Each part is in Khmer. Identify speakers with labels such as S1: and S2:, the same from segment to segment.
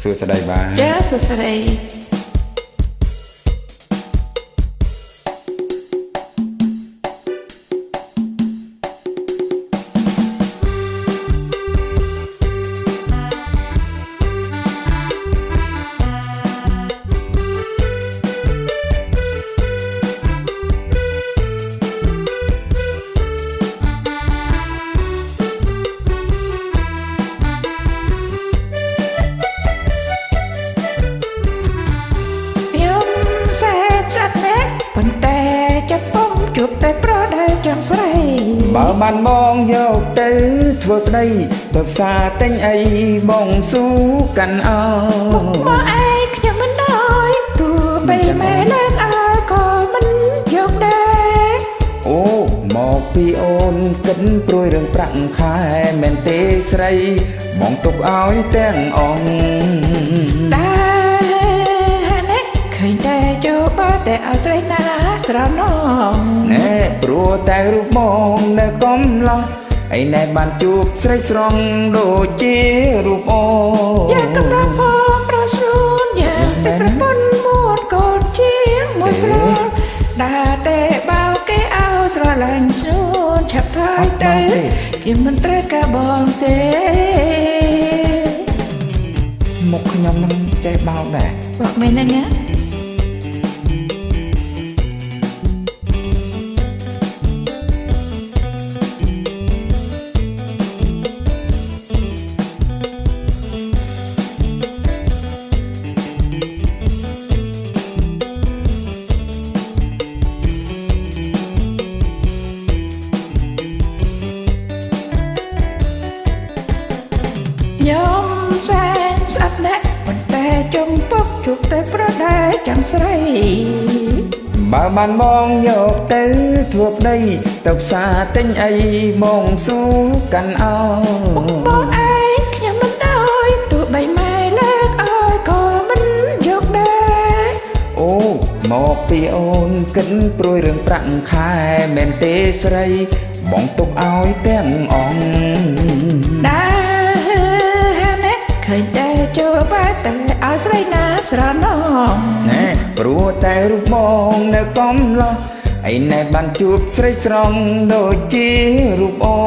S1: សួស្តីបាទ
S2: ចាសួស្តីជួបតែប្រដែលចង់ស្រី
S1: បើបានបងយកទៅធ្វើប្តីទៅផ្សារទិញអីបងស៊ូកាន់អើ
S2: មកឯងខ្ញុំមិនដោយទោះបីម៉ែលើកអើក៏មិនយកដែរ
S1: អូមកពីអូនគិតព្រួយរឿងប្រាក់ខែមែនទេស្រីបងទុកឲ្យទាំងអង្គ
S2: ដែរឃើញតែចូលបាតែឲ្យស្រីណាស្រណង
S1: ណែព្រោះតែរូបបងនៅកំឡោះឯណែបានជួបស្រីស្រងដូចជារូបអូ
S2: យ៉ាងកំរផងប្រស្រួនយ៉ាងតែប្រពន្ធមួនកូនជាងមួយប្រនដើរតែបោគេឲ្យស្រឡាញ់ស្រួនឆាប់ថយទៅខ្ញុំមិនត្រូវការបងទេ
S1: មកខ្ញុំនឹងចេះបោកដែរ
S2: บอกមែនណាខ្ញុំសែងស្អាតណាស់ប៉ុន្តែចង់ពុកជួបតែប្រដែលចង់ស្រី
S1: បើបានបងយកទៅធ្វើប្តីទៅផ្សារទិញអីបងស៊ូកាន់អើ
S2: បងឯងខ្ញុំមិនដោយទោះបីម៉ែលើកអើក៏មិនយកដែរ
S1: អូមកពីអូនគិតព្រួយរឿងប្រាក់ខែមែនទេស្រីបងទុកឲ្យទាំងអង្គ
S2: ឃើញតែចូលបាតែឲ្យស្រីណាស្រណង
S1: ណែព្រោះតែរូបបងនៅកំឡោះឯណែបានជួបស្រីស្រងដូចជារូបអូ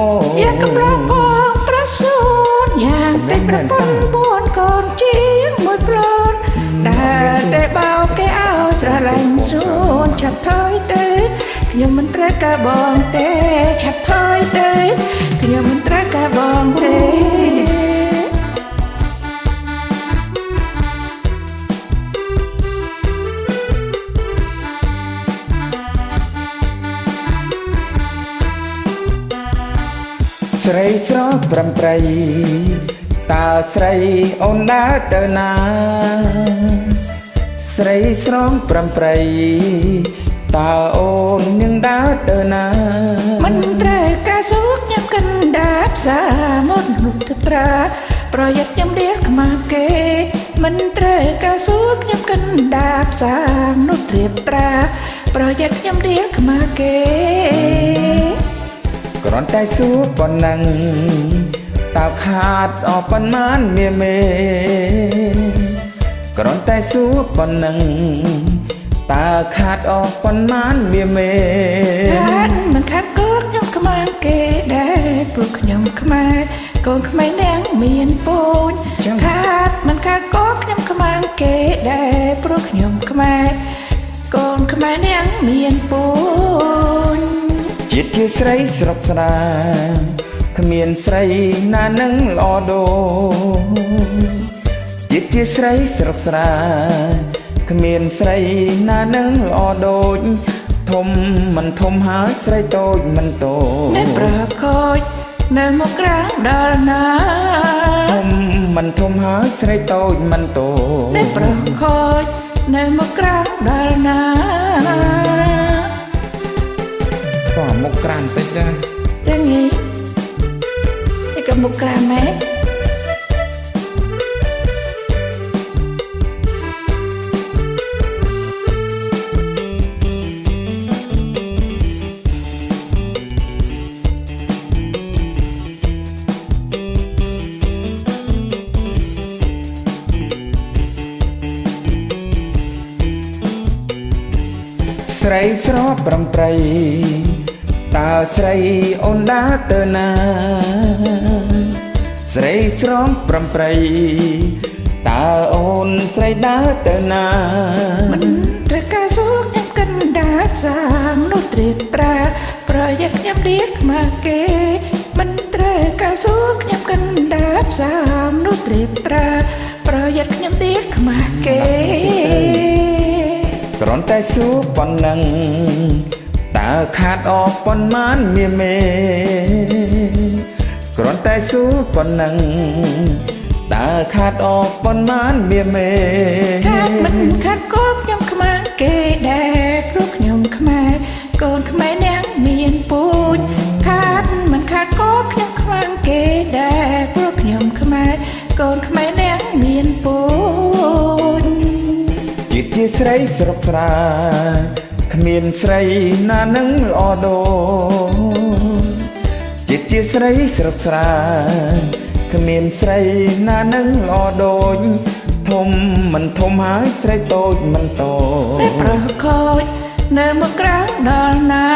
S2: យ៉ាងកំរផងប្រស្រួនយ៉ាងតែប្រពន្ធបួនកូនជាងមួយប្រនដើរតែបោគេឲ្យស្រឡាញ់ស្រួនឆាប់ថយទៅខ្ញុំមិនត្រូវការបងទេឆាប់ថយទៅខ្ញុំមិនត្រូវការបងទេ
S1: ស្រីស្រស់ប្រំប្រៃតើស្រីអូនដើរទៅណាស្រីស្រស់ប្រំប្រៃតើអូននឹងដើរទៅណា
S2: មិនត្រូវការសួរខ្ញុំកិនដាផ្សារមុននុតត្រាប្រយ័ត្នខ្ញុំដៀលខ្មាស់គេមិនត្រូវការសួរខ្ញុំកិនដាផ្សារនុតត្រាប្រយ័ត្នខ្ញុំដៀលខ្មាស់គេ
S1: គ្រាន់តែសួរប៉ុណ្ណឹងតើខាតអស់ប៉ុន្មានមេគ្រាន់តែសួរប៉ុណ្ណឹងតើខាតអស់ប៉ុន្មានមេ
S2: ខាតមិនខាតក៏ខ្ញុំខ្មាស់គេដែរព្រោះខ្ញុំខ្មែរកូនខ្មែរនាងមានពូនខាតមិនខាតក៏ខ្ញុំខ្មាស់គេដែរព្រោះខ្ញុំខ្មែរកូនខ្មែរនាងមានពូន
S1: ជាតិជាស្រីស្រុកស្រាគ្មានស្រីណានឹងល្អដូជាតិជាស្រីស្រុកស្រាគ្មានស្រីណានឹងល្អដូចធំមិនធំហើយស្រីតូចមិនតូច
S2: មិនប្រកួតនៅមកក្រាំងដល់ណា
S1: ធំមិនធំហើយស្រីតូចមិនតូច
S2: មិនប្រកួតនៅមកក្រាំងដល់ណា
S1: ក៏មុខក្រាំតិចដែរ
S2: ចឹងហីឯកមុខក្រាំម៉ែ
S1: ស្រីស្របប្រំប្រៃតើស្រីអូនដើរទៅណាស្រីស្រំប្រំប្រៃតើអូនស្រីដើរទៅណា
S2: មិនត្រូវការសួរខ្ញុំកិនដាសាងនោះត្រៀបត្រាប្រយ័ត្នខ្ញុំរៀបមកគេមិនត្រូវការសួរខ្ញុំកិនដាសាងនោះត្រៀបត្រាប្រយ័ត្នខ្ញុំរៀបមកគេ
S1: គ្រាន់តែសួរប៉ុណ្ណឹងតើខាតអស់ប៉ុន្មានមាមេគ្រាន់តែសួរប៉ុណ្ណឹងតើខាតអស់ប៉ុន្មានមាមេ
S2: ខាតមិនខាតក៏ខ្ញុំខ្មាស់គេដែរព្រោះខ្ញុំខ្មែរកូនខ្មែរនាងមានពូជខាតមិនខាតក៏ខ្ញុំខ្មាស់គេដែរព្រោះខ្ញុំខ្មែរកូនខ្មែរនាងមានពូជ
S1: ជាតិជាស្រីស្រុកស្រែគ្មានស្រីណានឹងល្អដូរជាតិជាស្រីស្រុកស្រែគ្មានស្រីណានឹងល្អដូចធំមិនធំហើយស្រីតូចមិនតូច
S2: តែប្រខូចនៅមកក្រាំងដល់ណា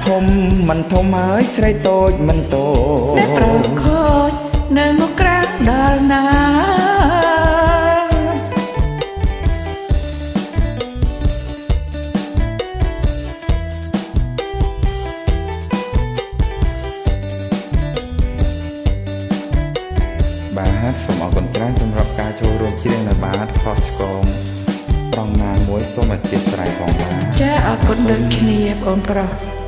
S1: ធំមិនធំហើយស្រីតូចមិនតូច
S2: តែប្រខូចនៅមកក្រាំងដល់ណា
S1: បាទសូមអរគុណច្រើនសម្រាប់ការចូលរួមច្រៀងនៅបាទខុសឆ្គងត្រង់ណាមួយសូមអធិស្ឋានផងបាទ
S2: ចាអរគុណដូចគ្នាបងប្រុស